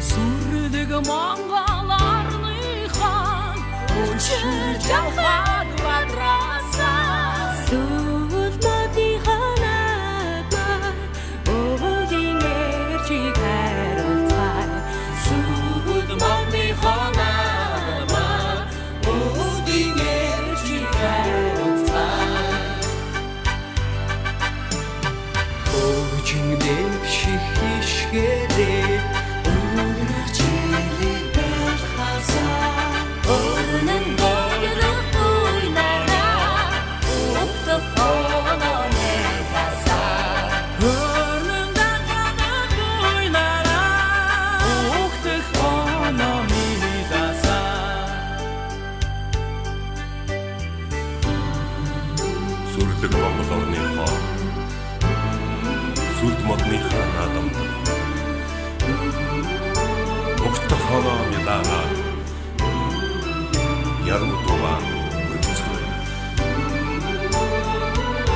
Sürdük mangalarını han uçur cevher varasa Sultmati hanaba Odiner çıkarılsay Sürdmati hanama Odiner çıkarılsay Koçun devşi hişgede Сүрдэг Монгол орныхоо сүрд модныхаа наадамд Угтах хоноо милаага ярмутугаа үргэлцгөө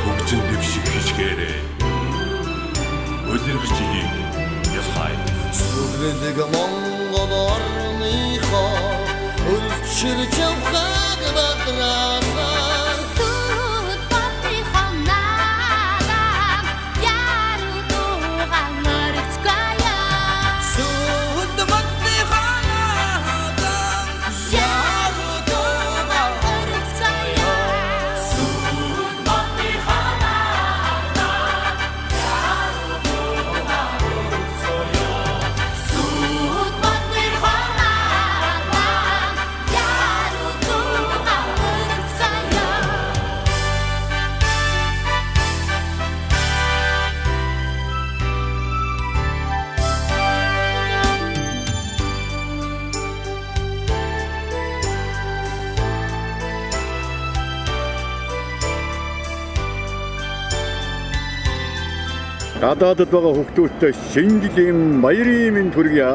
Хөгжин дэвших хичгээрээ Өлөрөх чигийг ясхай Сүрдэг Монгол орныхоо өлчир жавхаг батраса Гадаадд байгаа хүүхдүүдтэй шинэ жилийн баярын мэнд хүргье.